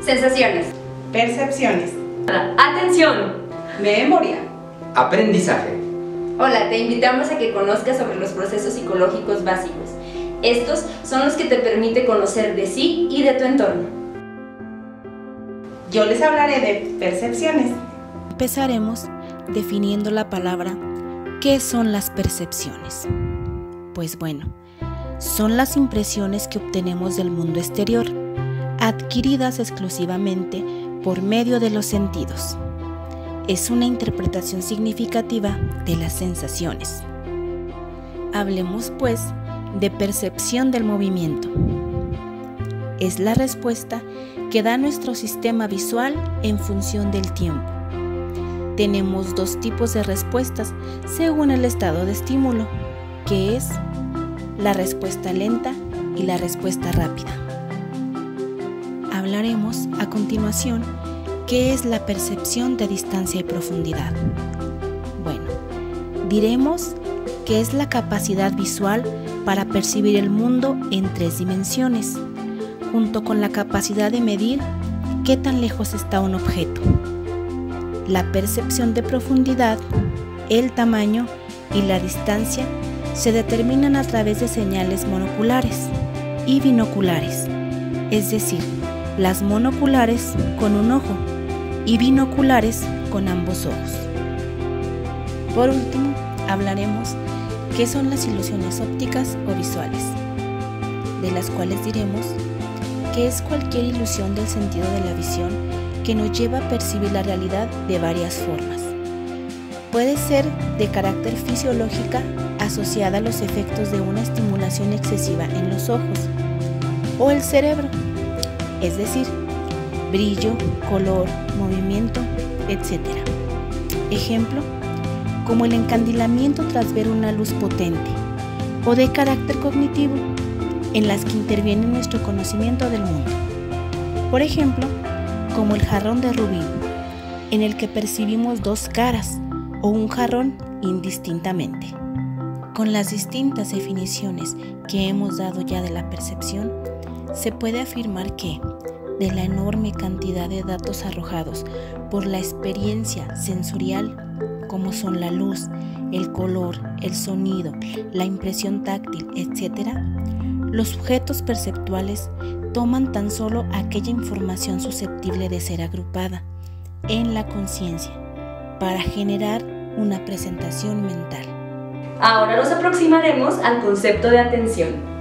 Sensaciones. Percepciones. Atención. Memoria. Aprendizaje. Hola, te invitamos a que conozcas sobre los procesos psicológicos básicos. Estos son los que te permiten conocer de sí y de tu entorno. Yo les hablaré de percepciones. Empezaremos definiendo la palabra ¿qué son las percepciones? Pues bueno, son las impresiones que obtenemos del mundo exterior, adquiridas exclusivamente por medio de los sentidos. Es una interpretación significativa de las sensaciones. Hablemos, pues, de percepción del movimiento. Es la respuesta que da nuestro sistema visual en función del tiempo. Tenemos dos tipos de respuestas según el estado de estímulo, que es la respuesta lenta y la respuesta rápida. Hablaremos a continuación qué es la percepción de distancia y profundidad. Bueno, diremos que es la capacidad visual para percibir el mundo en 3 dimensiones, junto con la capacidad de medir qué tan lejos está un objeto. La percepción de profundidad, el tamaño y la distancia se determinan a través de señales monoculares y binoculares, es decir, las monoculares con un ojo y binoculares con ambos ojos. Por último, hablaremos qué son las ilusiones ópticas o visuales, de las cuales diremos que es cualquier ilusión del sentido de la visión que nos lleva a percibir la realidad de varias formas. Puede ser de carácter fisiológica asociada a los efectos de una estimulación excesiva en los ojos o el cerebro, es decir, brillo, color, movimiento, etc. Ejemplo, como el encandilamiento tras ver una luz potente, o de carácter cognitivo, en las que interviene nuestro conocimiento del mundo. Por ejemplo, como el jarrón de rubí, en el que percibimos 2 caras o un jarrón indistintamente. Con las distintas definiciones que hemos dado ya de la percepción, se puede afirmar que, de la enorme cantidad de datos arrojados por la experiencia sensorial, como son la luz, el color, el sonido, la impresión táctil, etc., los sujetos perceptuales toman tan solo aquella información susceptible de ser agrupada en la conciencia para generar una presentación mental. Ahora nos aproximaremos al concepto de atención.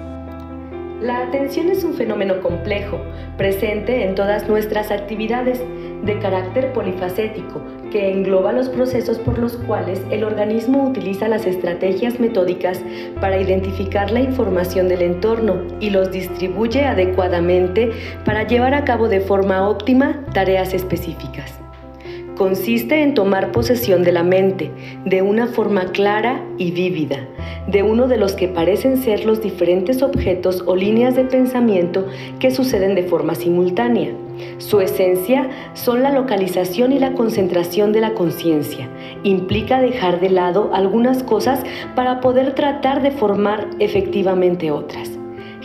La atención es un fenómeno complejo, presente en todas nuestras actividades, de carácter polifacético, que engloba los procesos por los cuales el organismo utiliza las estrategias metódicas para identificar la información del entorno y los distribuye adecuadamente para llevar a cabo de forma óptima tareas específicas. Consiste en tomar posesión de la mente, de una forma clara y vívida, de uno de los que parecen ser los diferentes objetos o líneas de pensamiento que suceden de forma simultánea. Su esencia son la localización y la concentración de la conciencia. Implica dejar de lado algunas cosas para poder tratar de formar efectivamente otras.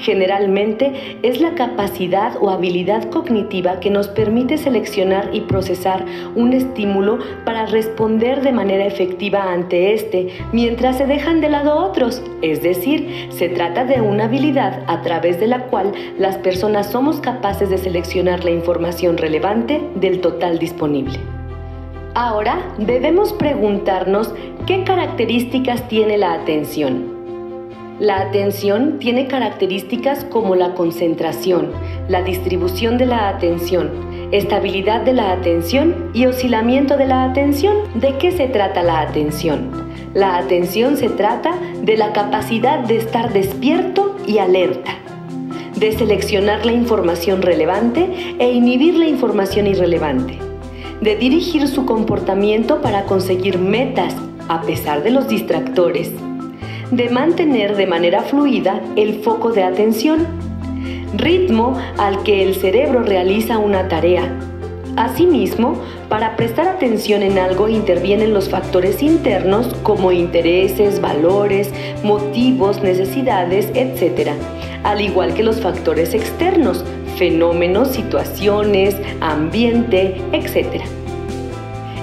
Generalmente es la capacidad o habilidad cognitiva que nos permite seleccionar y procesar un estímulo para responder de manera efectiva ante este, mientras se dejan de lado otros. Es decir, se trata de una habilidad a través de la cual las personas somos capaces de seleccionar la información relevante del total disponible. Ahora debemos preguntarnos qué características tiene la atención. La atención tiene características como la concentración, la distribución de la atención, estabilidad de la atención y oscilamiento de la atención. ¿De qué se trata la atención? La atención se trata de la capacidad de estar despierto y alerta, de seleccionar la información relevante e inhibir la información irrelevante, de dirigir su comportamiento para conseguir metas a pesar de los distractores, de mantener de manera fluida el foco de atención, ritmo al que el cerebro realiza una tarea. Asimismo, para prestar atención en algo intervienen los factores internos como intereses, valores, motivos, necesidades, etc., al igual que los factores externos, fenómenos, situaciones, ambiente, etc.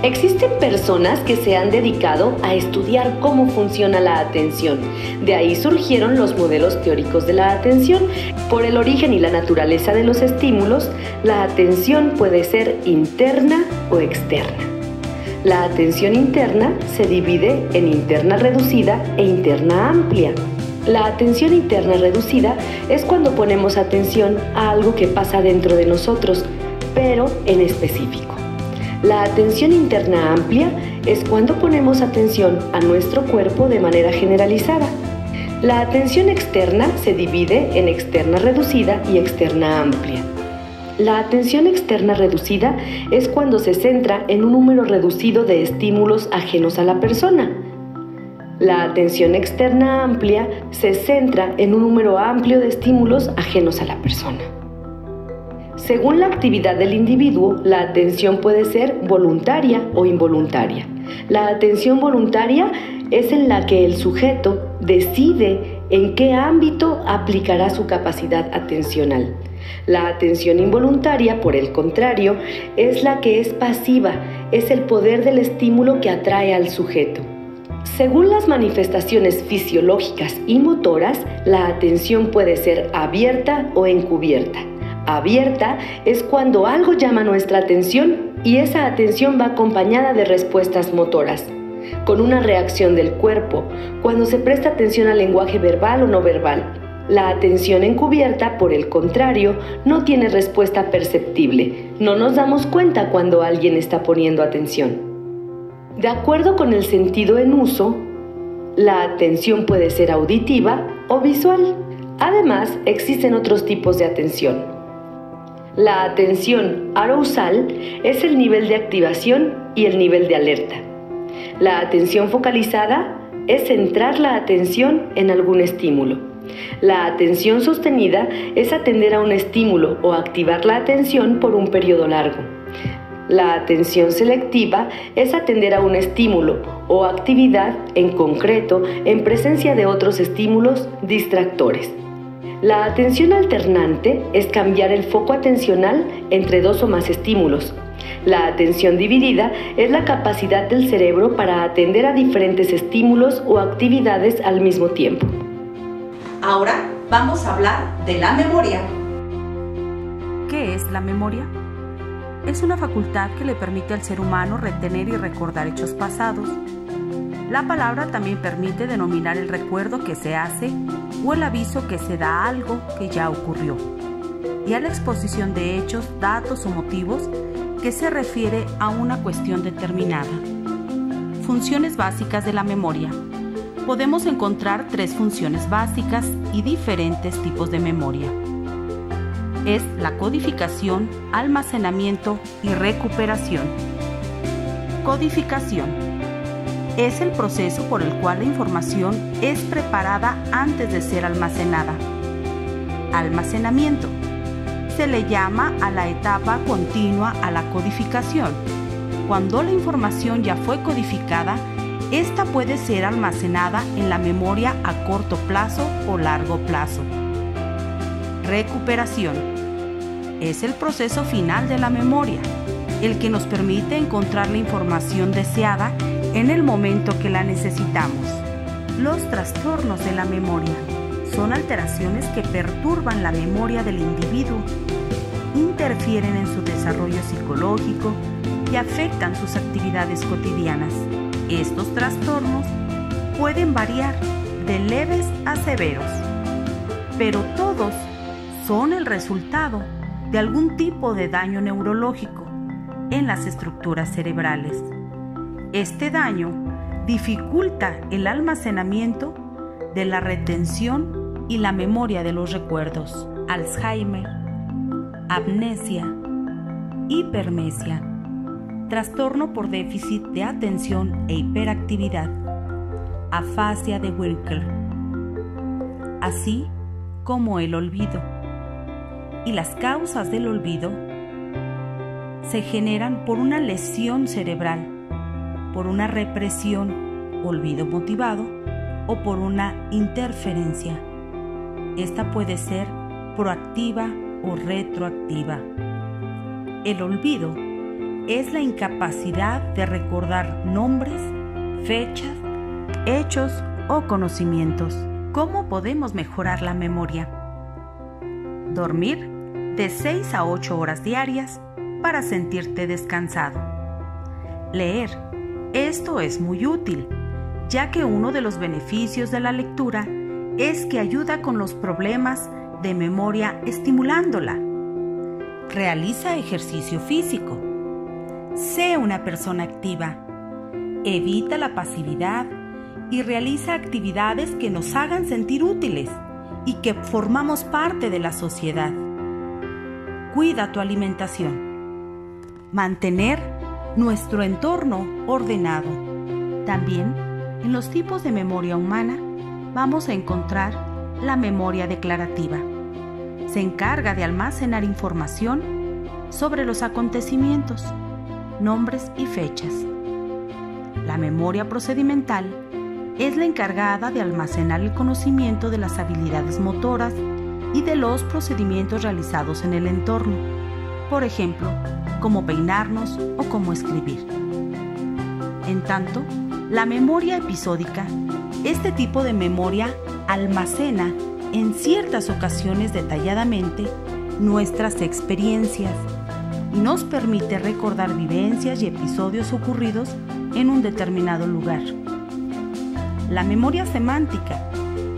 Existen personas que se han dedicado a estudiar cómo funciona la atención. De ahí surgieron los modelos teóricos de la atención. Por el origen y la naturaleza de los estímulos, la atención puede ser interna o externa. La atención interna se divide en interna reducida e interna amplia. La atención interna reducida es cuando ponemos atención a algo que pasa dentro de nosotros, pero en específico. La atención interna amplia es cuando ponemos atención a nuestro cuerpo de manera generalizada. La atención externa se divide en externa reducida y externa amplia. La atención externa reducida es cuando se centra en un número reducido de estímulos ajenos a la persona. La atención externa amplia se centra en un número amplio de estímulos ajenos a la persona. Según la actividad del individuo, la atención puede ser voluntaria o involuntaria. La atención voluntaria es en la que el sujeto decide en qué ámbito aplicará su capacidad atencional. La atención involuntaria, por el contrario, es la que es pasiva, es el poder del estímulo que atrae al sujeto. Según las manifestaciones fisiológicas y motoras, la atención puede ser abierta o encubierta. Abierta es cuando algo llama nuestra atención y esa atención va acompañada de respuestas motoras, con una reacción del cuerpo, cuando se presta atención al lenguaje verbal o no verbal. La atención encubierta, por el contrario, no tiene respuesta perceptible. No nos damos cuenta cuando alguien está poniendo atención. De acuerdo con el sentido en uso, la atención puede ser auditiva o visual. Además, existen otros tipos de atención. La atención arousal es el nivel de activación y el nivel de alerta. La atención focalizada es centrar la atención en algún estímulo. La atención sostenida es atender a un estímulo o activar la atención por un periodo largo. La atención selectiva es atender a un estímulo o actividad en concreto en presencia de otros estímulos distractores. La atención alternante es cambiar el foco atencional entre dos o más estímulos. La atención dividida es la capacidad del cerebro para atender a diferentes estímulos o actividades al mismo tiempo. Ahora vamos a hablar de la memoria. ¿Qué es la memoria? Es una facultad que le permite al ser humano retener y recordar hechos pasados. La palabra también permite denominar el recuerdo que se hace o el aviso que se da a algo que ya ocurrió, y a la exposición de hechos, datos o motivos que se refiere a una cuestión determinada. Funciones básicas de la memoria. Podemos encontrar 3 funciones básicas y diferentes tipos de memoria. Es la codificación, almacenamiento y recuperación. Codificación. Es el proceso por el cual la información es preparada antes de ser almacenada. Almacenamiento. Se le llama a la etapa continua a la codificación. Cuando la información ya fue codificada, esta puede ser almacenada en la memoria a corto plazo o largo plazo. Recuperación. Es el proceso final de la memoria, el que nos permite encontrar la información deseada en el momento que la necesitamos. Los trastornos de la memoria son alteraciones que perturban la memoria del individuo, interfieren en su desarrollo psicológico y afectan sus actividades cotidianas. Estos trastornos pueden variar de leves a severos, pero todos son el resultado de algún tipo de daño neurológico en las estructuras cerebrales. Este daño dificulta el almacenamiento de la retención y la memoria de los recuerdos. Alzheimer, amnesia, hipermesia, trastorno por déficit de atención e hiperactividad, afasia de Wernicke, así como el olvido. Y las causas del olvido se generan por una lesión cerebral, por una represión, olvido motivado, o por una interferencia. Esta puede ser proactiva o retroactiva. El olvido es la incapacidad de recordar nombres, fechas, hechos o conocimientos. ¿Cómo podemos mejorar la memoria? Dormir de 6 a 8 horas diarias para sentirte descansado. Leer. Esto es muy útil, ya que uno de los beneficios de la lectura es que ayuda con los problemas de memoria estimulándola. Realiza ejercicio físico. Sé una persona activa. Evita la pasividad y realiza actividades que nos hagan sentir útiles y que formamos parte de la sociedad. Cuida tu alimentación. Mantener nuestro entorno ordenado. También, en los tipos de memoria humana, vamos a encontrar la memoria declarativa. Se encarga de almacenar información sobre los acontecimientos, nombres y fechas. La memoria procedimental es la encargada de almacenar el conocimiento de las habilidades motoras y de los procedimientos realizados en el entorno, por ejemplo, cómo peinarnos o cómo escribir. En tanto, la memoria episódica, este tipo de memoria almacena en ciertas ocasiones detalladamente nuestras experiencias y nos permite recordar vivencias y episodios ocurridos en un determinado lugar. La memoria semántica,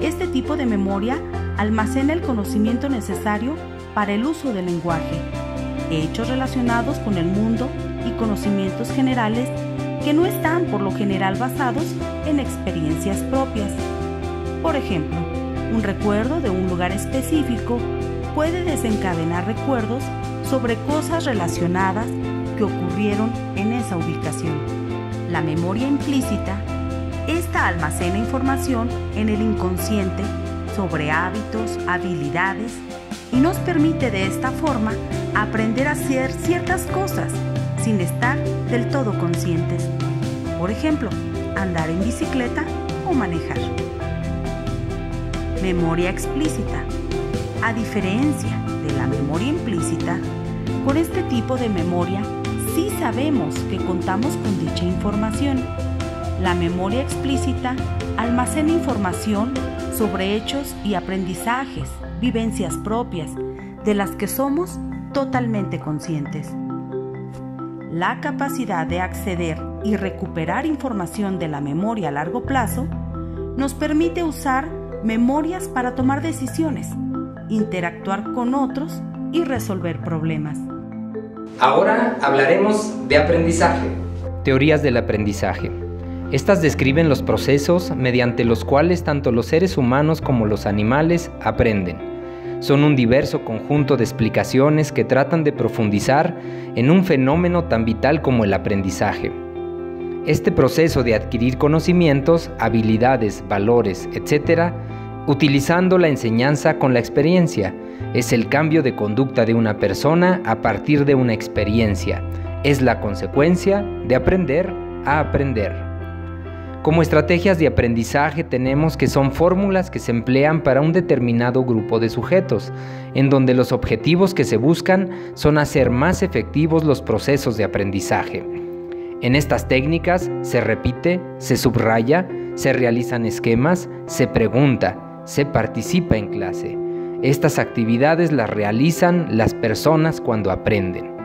este tipo de memoria almacena el conocimiento necesario para el uso del lenguaje, hechos relacionados con el mundo y conocimientos generales que no están por lo general basados en experiencias propias. Por ejemplo, un recuerdo de un lugar específico puede desencadenar recuerdos sobre cosas relacionadas que ocurrieron en esa ubicación. La memoria implícita, esta almacena información en el inconsciente sobre hábitos, habilidades y nos permite de esta forma aprender a hacer ciertas cosas sin estar del todo conscientes. Por ejemplo, andar en bicicleta o manejar. Memoria explícita. A diferencia de la memoria implícita, con este tipo de memoria sí sabemos que contamos con dicha información. La memoria explícita almacena información sobre hechos y aprendizajes, vivencias propias, de las que somos totalmente conscientes. La capacidad de acceder y recuperar información de la memoria a largo plazo nos permite usar memorias para tomar decisiones, interactuar con otros y resolver problemas. Ahora hablaremos de aprendizaje. Teorías del aprendizaje. Estas describen los procesos mediante los cuales tanto los seres humanos como los animales aprenden. Son un diverso conjunto de explicaciones que tratan de profundizar en un fenómeno tan vital como el aprendizaje. Este proceso de adquirir conocimientos, habilidades, valores, etc., utilizando la enseñanza con la experiencia, es el cambio de conducta de una persona a partir de una experiencia. Es la consecuencia de aprender a aprender. Como estrategias de aprendizaje tenemos que son fórmulas que se emplean para un determinado grupo de sujetos, en donde los objetivos que se buscan son hacer más efectivos los procesos de aprendizaje. En estas técnicas se repite, se subraya, se realizan esquemas, se pregunta, se participa en clase. Estas actividades las realizan las personas cuando aprenden.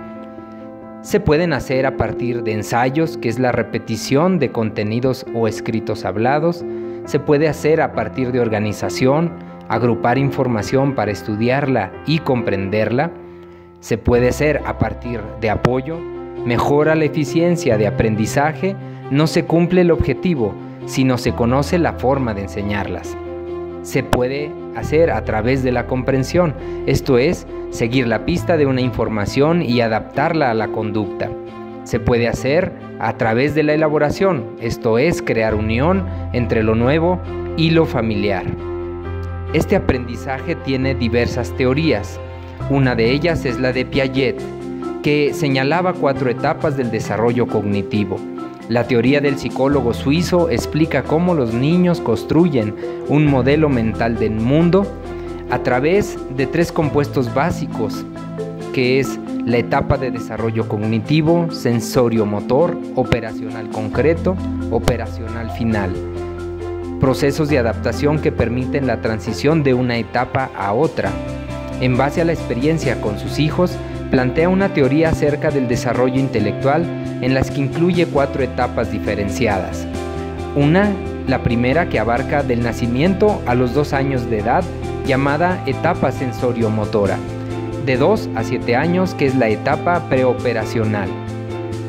Se pueden hacer a partir de ensayos, que es la repetición de contenidos o escritos hablados. Se puede hacer a partir de organización, agrupar información para estudiarla y comprenderla. Se puede hacer a partir de apoyo. Mejora la eficiencia de aprendizaje, no se cumple el objetivo, sino se conoce la forma de enseñarlas. Se puede hacer a través de la comprensión, esto es, seguir la pista de una información y adaptarla a la conducta. Se puede hacer a través de la elaboración, esto es, crear unión entre lo nuevo y lo familiar. Este aprendizaje tiene diversas teorías. Una de ellas es la de Piaget, que señalaba 4 etapas del desarrollo cognitivo. La teoría del psicólogo suizo explica cómo los niños construyen un modelo mental del mundo a través de 3 compuestos básicos, que es la etapa de desarrollo cognitivo, sensorio-motor, operacional concreto, operacional final. Procesos de adaptación que permiten la transición de una etapa a otra. En base a la experiencia con sus hijos, plantea una teoría acerca del desarrollo intelectual en las que incluye 4 etapas diferenciadas. La primera que abarca del nacimiento a los 2 años de edad, llamada etapa sensorio-motora. De 2 a 7 años, que es la etapa preoperacional.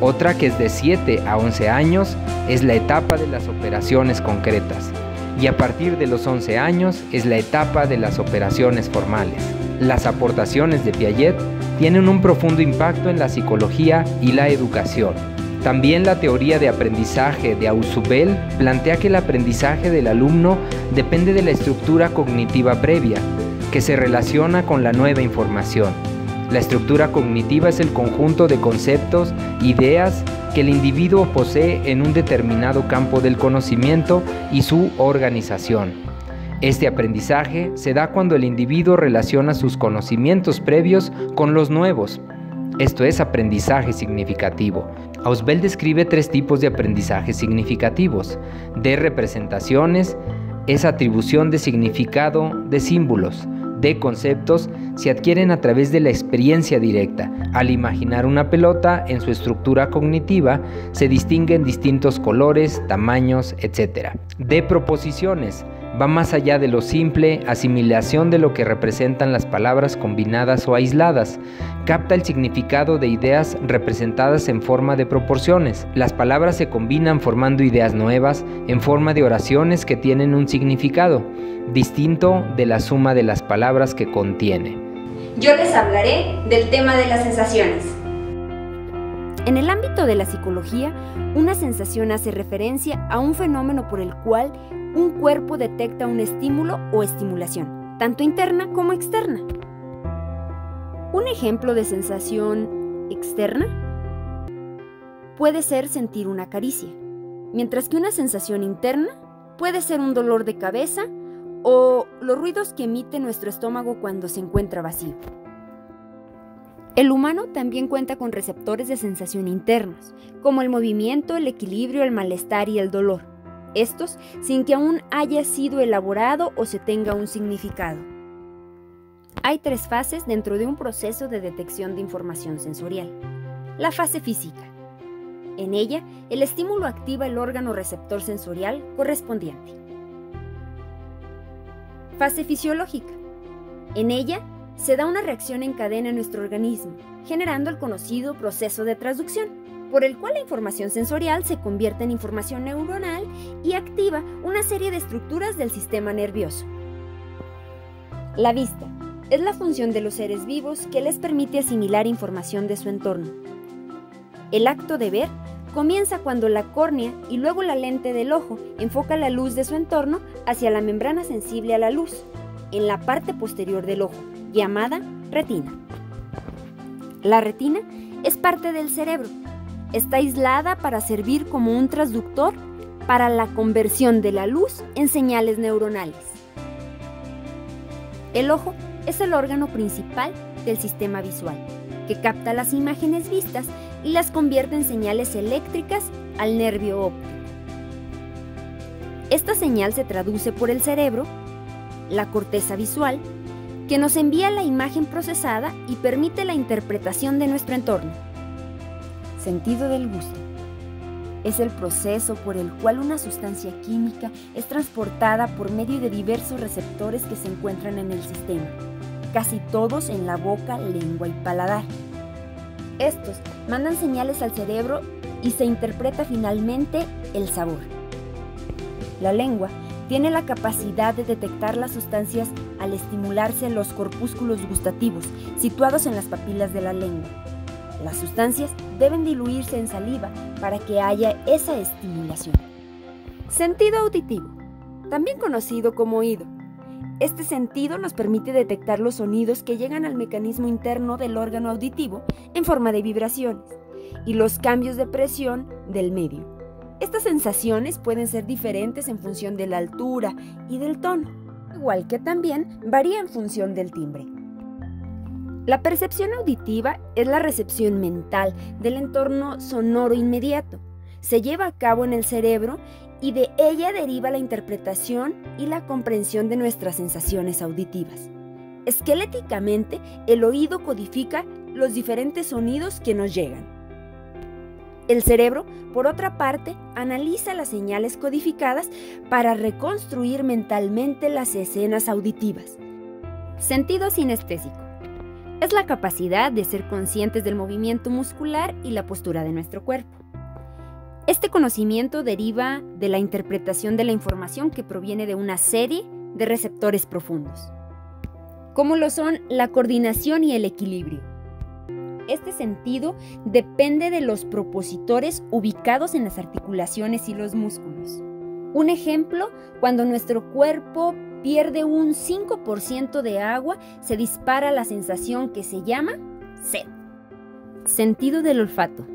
Otra que es de 7 a 11 años, es la etapa de las operaciones concretas. Y a partir de los 11 años es la etapa de las operaciones formales. Las aportaciones de Piaget tienen un profundo impacto en la psicología y la educación. También la teoría de aprendizaje de Ausubel plantea que el aprendizaje del alumno depende de la estructura cognitiva previa, que se relaciona con la nueva información. La estructura cognitiva es el conjunto de conceptos, ideas que el individuo posee en un determinado campo del conocimiento y su organización. Este aprendizaje se da cuando el individuo relaciona sus conocimientos previos con los nuevos. Esto es aprendizaje significativo. Ausubel describe 3 tipos de aprendizaje significativos. De representaciones, es atribución de significado de símbolos. De conceptos, se adquieren a través de la experiencia directa. Al imaginar una pelota, en su estructura cognitiva, se distinguen distintos colores, tamaños, etc. De proposiciones, va más allá de lo simple, asimilación de lo que representan las palabras combinadas o aisladas. Capta el significado de ideas representadas en forma de proporciones. Las palabras se combinan formando ideas nuevas en forma de oraciones que tienen un significado distinto de la suma de las palabras que contiene. Yo les hablaré del tema de las sensaciones. En el ámbito de la psicología, una sensación hace referencia a un fenómeno por el cual un cuerpo detecta un estímulo o estimulación, tanto interna como externa. Un ejemplo de sensación externa puede ser sentir una caricia, mientras que una sensación interna puede ser un dolor de cabeza o los ruidos que emite nuestro estómago cuando se encuentra vacío. El humano también cuenta con receptores de sensación internos, como el movimiento, el equilibrio, el malestar y el dolor. Estos sin que aún haya sido elaborado o se tenga un significado. Hay 3 fases dentro de un proceso de detección de información sensorial. La fase física. En ella, el estímulo activa el órgano receptor sensorial correspondiente. Fase fisiológica. En ella, se da una reacción en cadena en nuestro organismo, generando el conocido proceso de transducción, por el cual la información sensorial se convierte en información neuronal y activa una serie de estructuras del sistema nervioso. La vista es la función de los seres vivos que les permite asimilar información de su entorno. El acto de ver comienza cuando la córnea y luego la lente del ojo enfoca la luz de su entorno hacia la membrana sensible a la luz, en la parte posterior del ojo, llamada retina. La retina es parte del cerebro. Está aislada para servir como un transductor para la conversión de la luz en señales neuronales. El ojo es el órgano principal del sistema visual, que capta las imágenes vistas y las convierte en señales eléctricas al nervio óptico. Esta señal se traduce por el cerebro, la corteza visual, que nos envía la imagen procesada y permite la interpretación de nuestro entorno. Sentido del gusto. Es el proceso por el cual una sustancia química es transportada por medio de diversos receptores que se encuentran en el sistema, casi todos en la boca, lengua y paladar. Estos mandan señales al cerebro y se interpreta finalmente el sabor. La lengua tiene la capacidad de detectar las sustancias al estimularse los corpúsculos gustativos situados en las papilas de la lengua. Las sustancias deben diluirse en saliva para que haya esa estimulación. Sentido auditivo, también conocido como oído. Este sentido nos permite detectar los sonidos que llegan al mecanismo interno del órgano auditivo en forma de vibraciones y los cambios de presión del medio. Estas sensaciones pueden ser diferentes en función de la altura y del tono. igual que también varía en función del timbre. La percepción auditiva es la recepción mental del entorno sonoro inmediato. Se lleva a cabo en el cerebro y de ella deriva la interpretación y la comprensión de nuestras sensaciones auditivas. Esqueléticamente, el oído codifica los diferentes sonidos que nos llegan. El cerebro, por otra parte, analiza las señales codificadas para reconstruir mentalmente las escenas auditivas. Sentido sinestésico. Es la capacidad de ser conscientes del movimiento muscular y la postura de nuestro cuerpo. Este conocimiento deriva de la interpretación de la información que proviene de una serie de receptores profundos, como lo son la coordinación y el equilibrio. Este sentido depende de los propositores ubicados en las articulaciones y los músculos. Un ejemplo, cuando nuestro cuerpo pierde un 5% de agua, se dispara la sensación que se llama sed. Sentido del olfato.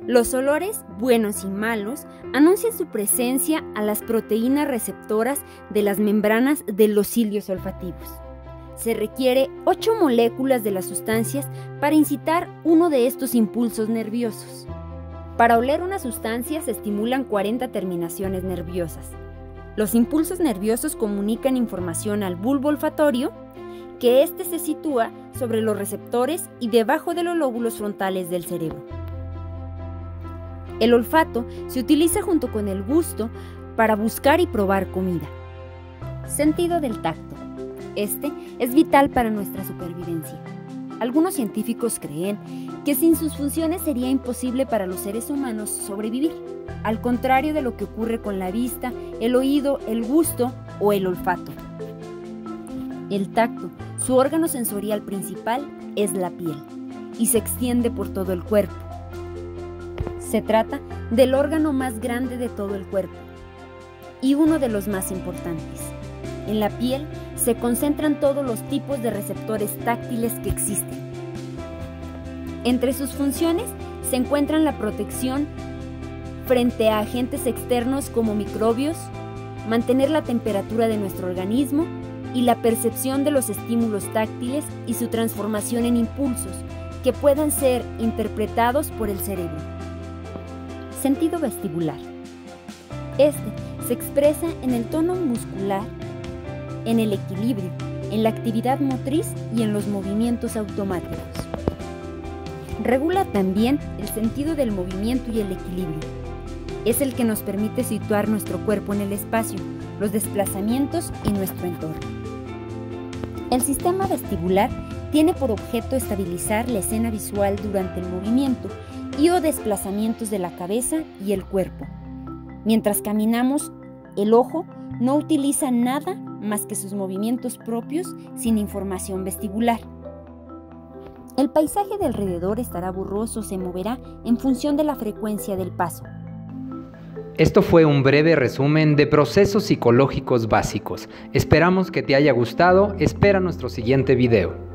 Los olores, buenos y malos, anuncian su presencia a las proteínas receptoras de las membranas de los cilios olfativos. Se requiere 8 moléculas de las sustancias para incitar uno de estos impulsos nerviosos. Para oler una sustancia se estimulan 40 terminaciones nerviosas. Los impulsos nerviosos comunican información al bulbo olfatorio, que éste se sitúa sobre los receptores y debajo de los lóbulos frontales del cerebro. El olfato se utiliza junto con el gusto para buscar y probar comida. Sentido del tacto. Este es vital para nuestra supervivencia. Algunos científicos creen que sin sus funciones sería imposible para los seres humanos sobrevivir, al contrario de lo que ocurre con la vista, el oído, el gusto o el olfato. El tacto, su órgano sensorial principal, es la piel y se extiende por todo el cuerpo. Se trata del órgano más grande de todo el cuerpo y uno de los más importantes. En la piel se concentran todos los tipos de receptores táctiles que existen. Entre sus funciones se encuentran la protección frente a agentes externos como microbios, mantener la temperatura de nuestro organismo y la percepción de los estímulos táctiles y su transformación en impulsos que puedan ser interpretados por el cerebro. Sentido vestibular. Este se expresa en el tono muscular, en el equilibrio, en la actividad motriz y en los movimientos automáticos. Regula también el sentido del movimiento y el equilibrio. Es el que nos permite situar nuestro cuerpo en el espacio, los desplazamientos y nuestro entorno. El sistema vestibular tiene por objeto estabilizar la escena visual durante el movimiento y o desplazamientos de la cabeza y el cuerpo. Mientras caminamos, el ojo no utiliza nada más que sus movimientos propios sin información vestibular. El paisaje de alrededor estará borroso o se moverá en función de la frecuencia del paso. Esto fue un breve resumen de procesos psicológicos básicos. Esperamos que te haya gustado. Espera nuestro siguiente video.